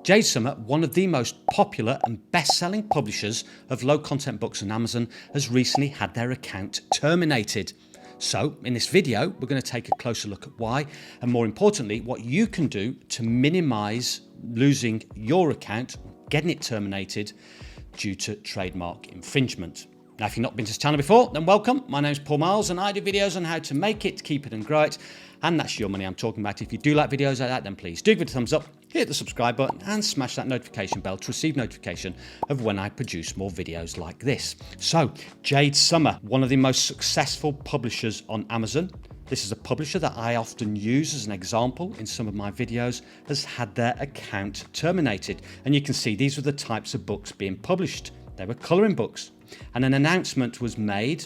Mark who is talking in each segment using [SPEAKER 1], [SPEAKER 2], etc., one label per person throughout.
[SPEAKER 1] Jade Summer, one of the most popular and best-selling publishers of low-content books on Amazon, has recently had their account terminated. So, in this video, we're going to take a closer look at why, and more importantly, what you can do to minimize losing your account, getting it terminated due to trademark infringement. Now, if you've not been to this channel before, then welcome. My name is Paul Marles and I do videos on how to make it, keep it and grow it. And that's your money I'm talking about. If you do like videos like that, then please do give it a thumbs up, hit the subscribe button and smash that notification bell to receive notification of when I produce more videos like this. So, Jade Summer, one of the most successful publishers on Amazon. This is a publisher that I often use as an example in some of my videos, has had their account terminated. And you can see these were the types of books being published. They were colouring books. And an announcement was made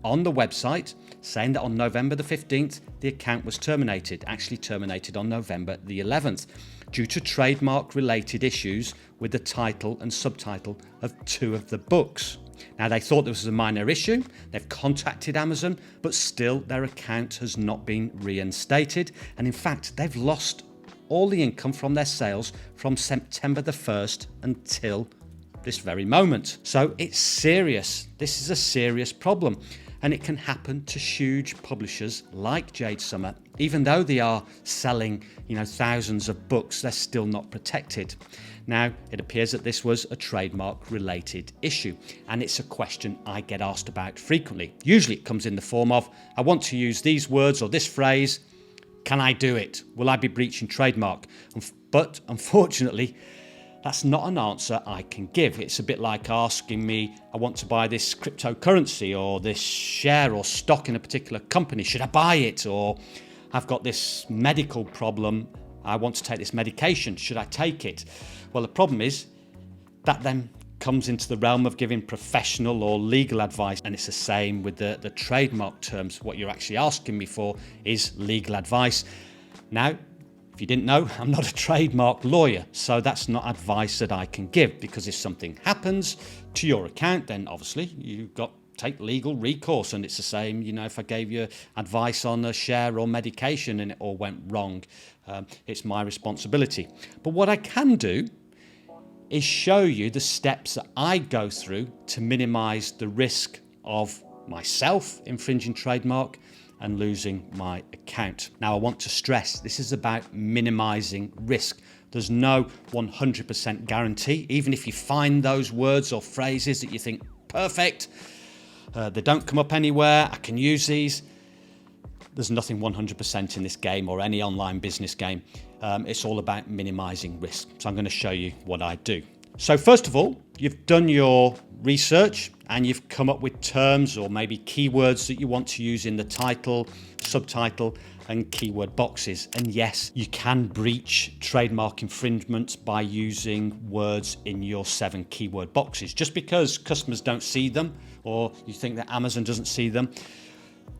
[SPEAKER 1] on the website saying that on November the 15th, the account was terminated, actually terminated on November the 11th, due to trademark related issues with the title and subtitle of two of the books. Now, they thought this was a minor issue. They've contacted Amazon, but still their account has not been reinstated. And in fact, they've lost all the income from their sales from September the 1st until this very moment. So it's serious. This is a serious problem. And it can happen to huge publishers like Jade Summer. Even though they are selling, thousands of books, they're still not protected. Now, it appears that this was a trademark related issue, and it's a question I get asked about frequently. Usually it comes in the form of, I want to use these words or this phrase. Can I do it? Will I be breaching trademark? But unfortunately, that's not an answer I can give. It's a bit like asking me, I want to buy this cryptocurrency or this share or stock in a particular company. Should I buy it? Or I've got this medical problem. I want to take this medication. Should I take it? Well, the problem is that then comes into the realm of giving professional or legal advice. And it's the same with the trademark terms. What you're actually asking me for is legal advice. Now, if you didn't know, I'm not a trademark lawyer, so that's not advice that I can give, because if something happens to your account, then obviously you've got to take legal recourse. And it's the same, if I gave you advice on a share or medication and it all went wrong, it's my responsibility. But what I can do is show you the steps that I go through to minimize the risk of myself infringing trademark and losing my account. Now, I want to stress, this is about minimizing risk. There's no 100% guarantee. Even if you find those words or phrases that you think, perfect, they don't come up anywhere, I can use these. There's nothing 100% in this game or any online business game. It's all about minimizing risk. So I'm going to show you what I do. So first of all, you've done your research and you've come up with terms or maybe keywords that you want to use in the title, subtitle and keyword boxes. And yes, you can breach trademark infringement by using words in your 7 keyword boxes. Just because customers don't see them or you think that Amazon doesn't see them,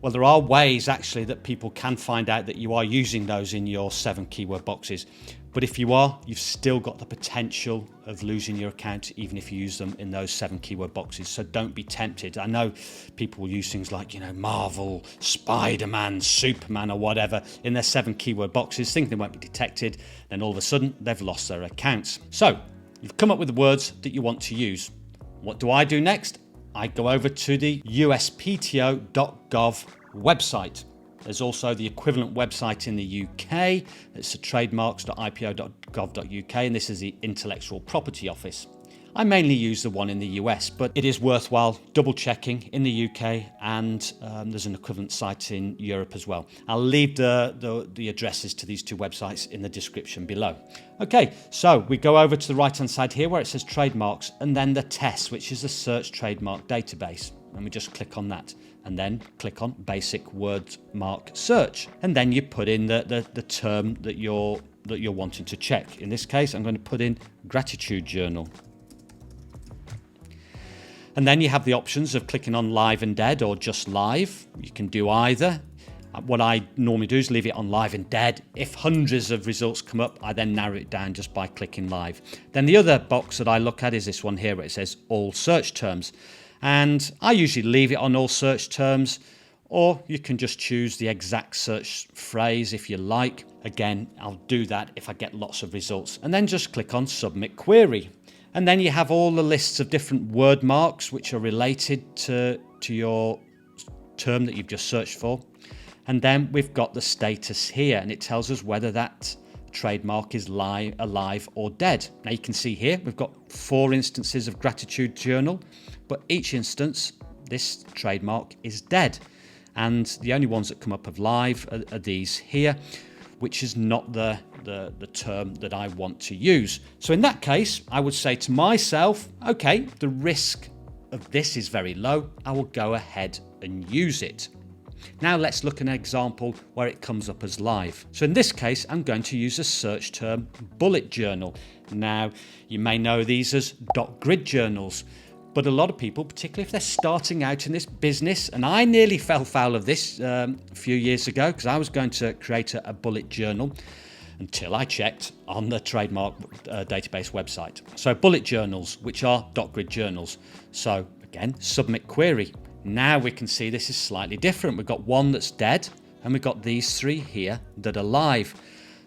[SPEAKER 1] well, there are ways actually that people can find out that you are using those in your 7 keyword boxes. But if you are, you've still got the potential of losing your account, even if you use them in those 7 keyword boxes. So don't be tempted. I know people will use things like, Marvel, Spider-Man, Superman or whatever in their 7 keyword boxes, thinking they won't be detected. Then all of a sudden they've lost their accounts. So you've come up with the words that you want to use. What do I do next? I go over to the uspto.gov website. There's also the equivalent website in the UK. It's the trademarks.ipo.gov.uk, and this is the Intellectual Property Office. I mainly use the one in the US, but it is worthwhile double checking in the UK, and there's an equivalent site in Europe as well. I'll leave the addresses to these 2 websites in the description below. Okay, so we go over to the right hand side here where it says trademarks, and then the TESS, which is the search trademark database. And we just click on that and then click on basic word mark search. And then you put in the term that you're wanting to check. In this case, I'm going to put in gratitude journal. And then you have the options of clicking on live and dead or just live. You can do either. What I normally do is leave it on live and dead. If hundreds of results come up, I then narrow it down just by clicking live. Then the other box that I look at is this one here where it says all search terms. And I usually leave it on all search terms, or you can just choose the exact search phrase if you like. Again, I'll do that if I get lots of results, and then just click on Submit Query. And then you have all the lists of different word marks which are related to your term that you've just searched for. And then we've got the status here, and it tells us whether that trademark is alive or dead. Now you can see here we've got 4 instances of Gratitude Journal, but each instance this trademark is dead, and the only ones that come up of live are these here, which is not the term that I want to use. So in that case, I would say to myself, okay, the risk of this is very low. I will go ahead and use it. Now let's look at an example where it comes up as live. So in this case, I'm going to use a search term bullet journal. Now, you may know these as .grid journals, but a lot of people, particularly if they're starting out in this business, and I nearly fell foul of this a few years ago because I was going to create a bullet journal until I checked on the trademark database website. So bullet journals, which are .grid journals. So again, submit query. Now we can see this is slightly different. We've got one that's dead, and we've got these 3 here that are live.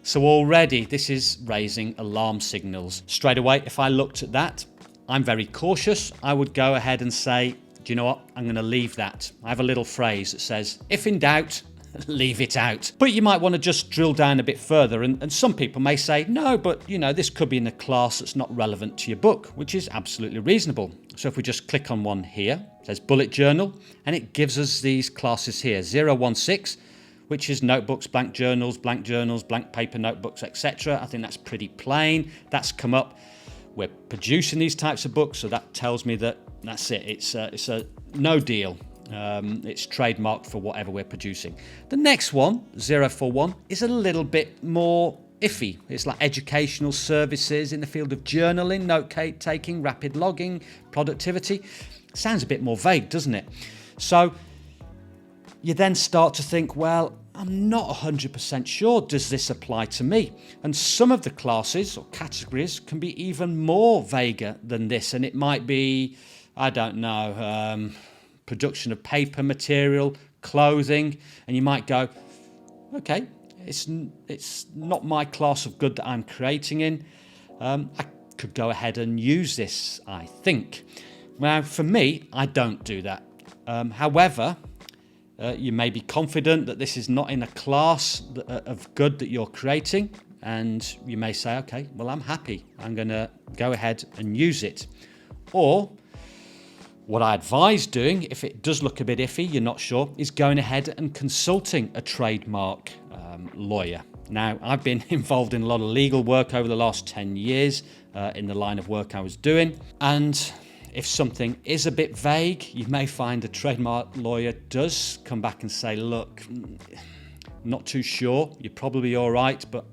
[SPEAKER 1] So already this is raising alarm signals. Straight away, if I looked at that, I'm very cautious. I would go ahead and say, do you know what? I'm going to leave that. I have a little phrase that says, if in doubt, leave it out. But you might want to just drill down a bit further, and some people may say, no, but you know, this could be in a class that's not relevant to your book, which is absolutely reasonable. So if we just click on one here, it says bullet journal, and it gives us these classes here, 016, which is notebooks, blank journals, blank paper notebooks, etc. I think that's pretty plain. That's come up. We're producing these types of books, so that tells me that that's it. It's a no deal. It's trademarked for whatever we're producing. The next one, 041, is a little bit more iffy. It's like educational services in the field of journaling, note-taking, rapid logging, productivity. Sounds a bit more vague, doesn't it? So you then start to think, well, I'm not 100% sure, does this apply to me? And some of the classes or categories can be even more vaguer than this, and it might be, I don't know, production of paper material, clothing, and you might go, okay, it's not my class of good that I'm creating in. I could go ahead and use this, I think. Now, for me, I don't do that. However, you may be confident that this is not in a class of good that you're creating, and you may say, okay, well, I'm happy. I'm going to go ahead and use it. Or what I advise doing, if it does look a bit iffy, you're not sure, is going ahead and consulting a trademark lawyer. Now, I've been involved in a lot of legal work over the last 10 years in the line of work I was doing. And if something is a bit vague, you may find a trademark lawyer does come back and say, look, not too sure, you're probably all right, but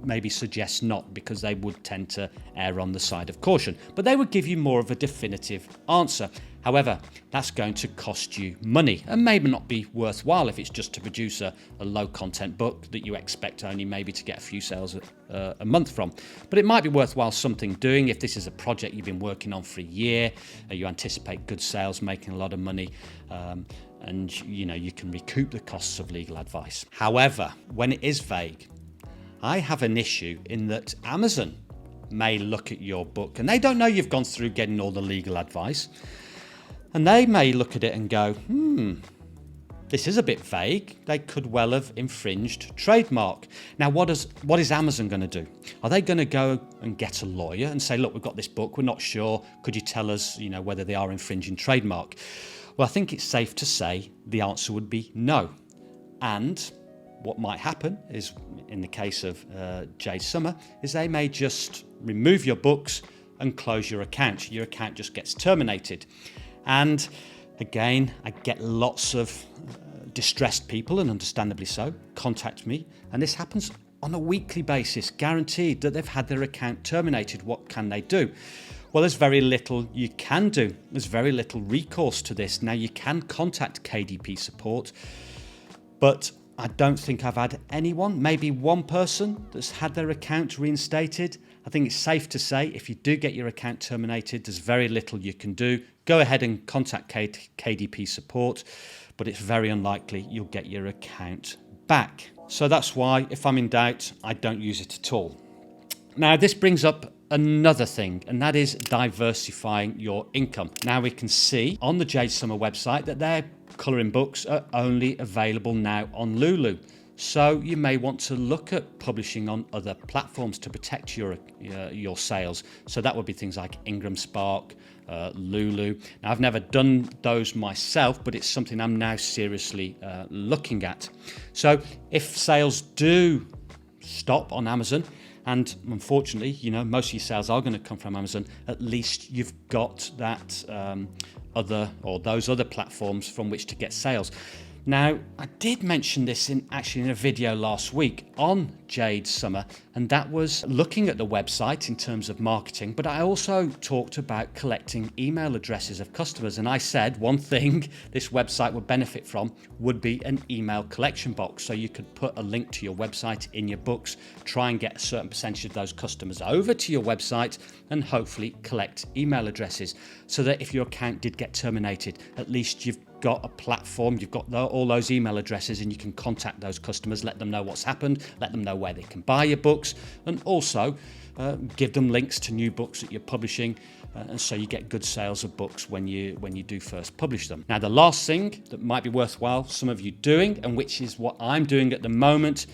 [SPEAKER 1] maybe suggest not, because they would tend to err on the side of caution. But they would give you more of a definitive answer. However, that's going to cost you money and maybe not be worthwhile if it's just to produce a low content book that you expect only maybe to get a few sales a month from. But it might be worthwhile something doing if this is a project you've been working on for a year, you anticipate good sales, making a lot of money, and you know you can recoup the costs of legal advice. However, when it is vague, I have an issue in that Amazon may look at your book and they don't know you've gone through getting all the legal advice. And they may look at it and go, this is a bit vague. They could well have infringed trademark. Now, what is Amazon going to do? Are they going to go and get a lawyer and say, look, we've got this book, we're not sure. Could you tell us, whether they are infringing trademark? Well, I think it's safe to say the answer would be no. And what might happen is, in the case of Jade Summer, is they may just remove your books and close your account. Your account just gets terminated. And again, I get lots of distressed people, and understandably so, contact me. And this happens on a weekly basis, guaranteed that they've had their account terminated. What can they do? Well, there's very little you can do. There's very little recourse to this. Now, you can contact KDP support, but I don't think I've had anyone, maybe one person that's had their account reinstated. I think it's safe to say if you do get your account terminated, there's very little you can do. go ahead and contact KDP support, but it's very unlikely you'll get your account back. So that's why, if I'm in doubt, I don't use it at all. Now, this brings up another thing, and that is diversifying your income. Now we can see on the Jade Summer website that their colouring books are only available now on Lulu. So you may want to look at publishing on other platforms to protect your sales. So that would be things like Ingram Spark, Lulu. Now, I've never done those myself, but it's something I'm now seriously looking at. So if sales do stop on Amazon, and unfortunately, most of your sales are going to come from Amazon, at least you've got that those other platforms from which to get sales. Now, I did mention this in a video last week on Jade Summer, and that was looking at the website in terms of marketing, but I also talked about collecting email addresses of customers, and I said one thing this website would benefit from would be an email collection box, so you could put a link to your website in your books, try and get a certain percentage of those customers over to your website, and hopefully collect email addresses, so that if your account did get terminated, at least you've got a platform, you've got all those email addresses, and you can contact those customers, let them know what's happened, let them know where they can buy your books, and also give them links to new books that you're publishing, and so you get good sales of books when you do first publish them. Now, the last thing that might be worthwhile some of you doing, and which is what I'm doing at the moment,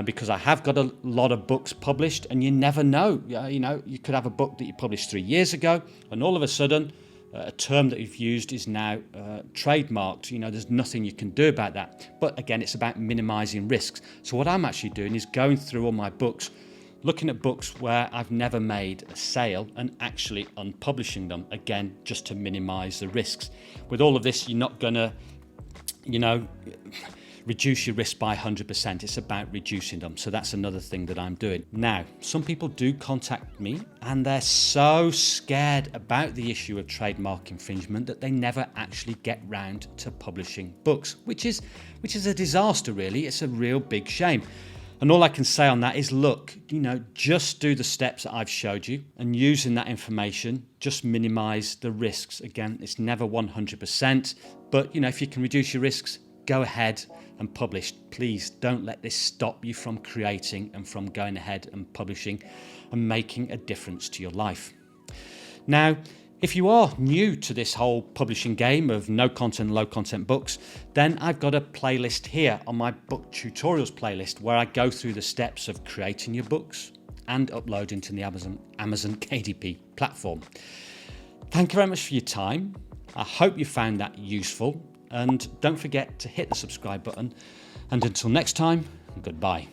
[SPEAKER 1] because I have got a lot of books published, and you never know, you could have a book that you published 3 years ago, and all of a sudden a term that you've used is now trademarked. There's nothing you can do about that. But again, it's about minimizing risks. So what I'm actually doing is going through all my books, looking at books where I've never made a sale and actually unpublishing them, again, just to minimize the risks. With all of this, you're not going to, reduce your risk by 100%. It's about reducing them. So that's another thing that I'm doing. Now, some people do contact me and they're so scared about the issue of trademark infringement that they never actually get round to publishing books, which is a disaster, really. It's a real big shame. And all I can say on that is, look, just do the steps that I've showed you, and using that information, just minimize the risks. Again, it's never 100%, but if you can reduce your risks, go ahead and publish. Please don't let this stop you from creating and from going ahead and publishing and making a difference to your life. Now, if you are new to this whole publishing game of no content, low content books, then I've got a playlist here on my book tutorials playlist where I go through the steps of creating your books and uploading to the Amazon KDP platform. Thank you very much for your time. I hope you found that useful. And don't forget to hit the subscribe button. And until next time, goodbye.